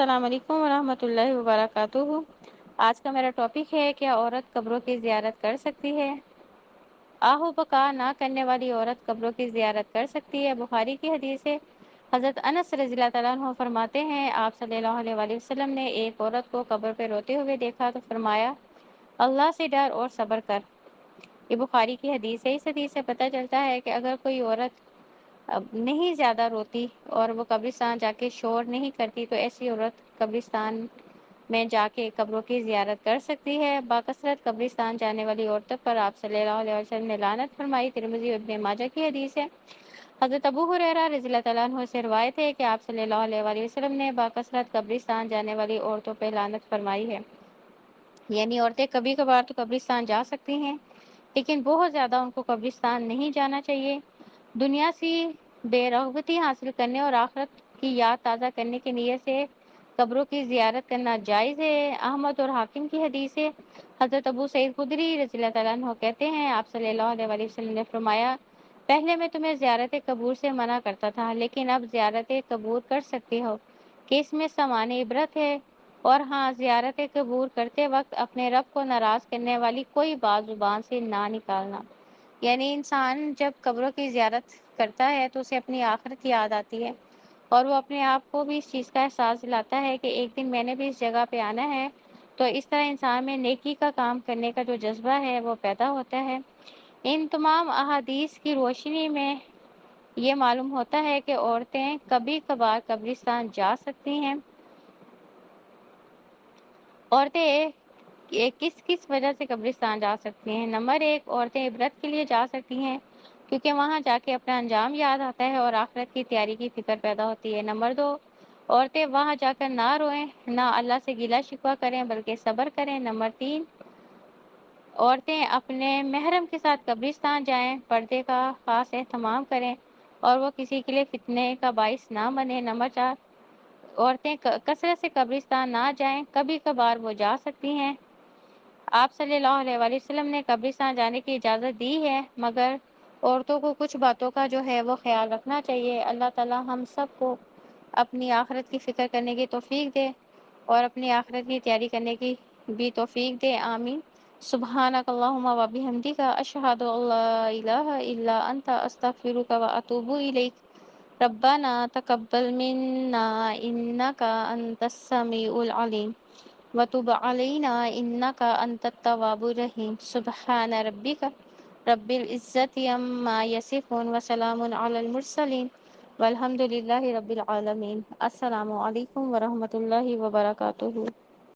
السلام علیکم ورحمۃ اللہ وبرکاتہ۔ آج کا میرا ٹاپک ہے، کیا عورت قبروں کی زیارت کر سکتی ہے؟ آہ و بکا نہ کرنے والی عورت قبروں کی زیارت کر سکتی ہے۔ بخاری کی حدیث ہے، حضرت انس رضی اللہ تعالیٰ عنہ فرماتے ہیں، آپ صلی اللہ علیہ وآلہ وسلم نے ایک عورت کو قبر پہ روتے ہوئے دیکھا تو فرمایا، اللہ سے ڈر اور صبر کر۔ یہ بخاری کی حدیث ہے۔ اس حدیث سے پتہ چلتا ہے کہ اگر کوئی عورت نہیں زیادہ روتی اور وہ قبرستان جا کے شور نہیں کرتی تو ایسی عورت قبرستان میں جا کے قبروں کی زیارت کر سکتی ہے۔ باکثرت قبرستان جانے والی عورتوں پر آپ صلی اللہ علیہ وسلم نے لعنت فرمائی۔ ترمذی اور ابن ماجہ کی حدیث ہے۔ حضرت ابو ہریرہ رضی اللہ تعالیٰ عنہ سے روایت ہے کہ آپ صلی اللہ علیہ وآلہ وسلم نے باکثرت قبرستان جانے والی عورتوں پہ لعنت فرمائی ہے۔ یعنی عورتیں کبھی کبھار تو قبرستان جا سکتی ہیں، لیکن بہت زیادہ ان کو قبرستان نہیں جانا چاہیے۔ دنیا سے بے رغبتی حاصل کرنے اور آخرت کی یاد تازہ کرنے کی نیت سے قبروں کی زیارت کرنا جائز ہے۔ احمد اور حاکم کی حدیث ہے، حضرت ابو سعید خدری رضی اللہ تعالیٰ عنہ کہتے ہیں، آپ صلی اللہ علیہ وآلہ وسلم نے فرمایا، پہلے میں تمہیں زیارت قبور سے منع کرتا تھا، لیکن اب زیارت قبور کر سکتے ہو کہ اس میں سامان عبرت ہے۔ اور ہاں، زیارت قبور کرتے وقت اپنے رب کو ناراض کرنے والی کوئی بات زبان سے نہ نکالنا۔ یعنی انسان جب قبروں کی زیارت کرتا ہے تو اسے اپنی آخرت یاد آتی ہے، اور وہ اپنے آپ کو بھی اس چیز کا احساس دلاتا ہے کہ ایک دن میں نے بھی اس جگہ پہ آنا ہے۔ تو اس طرح انسان میں نیکی کا کام کرنے کا جو جذبہ ہے وہ پیدا ہوتا ہے۔ ان تمام احادیث کی روشنی میں یہ معلوم ہوتا ہے کہ عورتیں کبھی کبھار قبرستان جا سکتی ہیں۔ عورتیں کس کس وجہ سے قبرستان جا سکتی ہیں؟ نمبر 1، عورتیں عبرت کے لیے جا سکتی ہیں، کیونکہ وہاں جا کے اپنا انجام یاد آتا ہے اور آخرت کی تیاری کی فکر پیدا ہوتی ہے۔ نمبر 2، عورتیں وہاں جا کر نہ روئیں، نہ اللہ سے گلہ شکوہ کریں بلکہ صبر کریں۔ نمبر 3، عورتیں اپنے محرم کے ساتھ قبرستان جائیں، پردے کا خاص اہتمام کریں اور وہ کسی کے لیے فتنے کا باعث نہ بنے۔ نمبر 4، عورتیں کثرت سے قبرستان نہ جائیں، کبھی کبھار وہ جا سکتی ہیں۔ آپ صلی اللہ علیہ وآلہ وسلم نے قبرستان جانے کی اجازت دی ہے، مگر عورتوں کو کچھ باتوں کا جو ہے وہ خیال رکھنا چاہیے۔ اللہ تعالی ہم سب کو اپنی آخرت کی فکر کرنے کی توفیق دے اور اپنی آخرت کی تیاری کرنے کی بھی توفیق دے، آمین۔ سبحانک اللہم و بحمدک، اشہد ان لا الہ الا انت، استغفرک و اتوب الیک۔ ربنا تقبل منا انک انت السمیع العلیم وتب علینا انک انت التواب الرحیم۔ سبحان ربک رب العزت عما یصفون وسلام علی المرسلین والحمد للہ رب العالمین۔ السلام علیکم ورحمۃ اللہ وبرکاتہ۔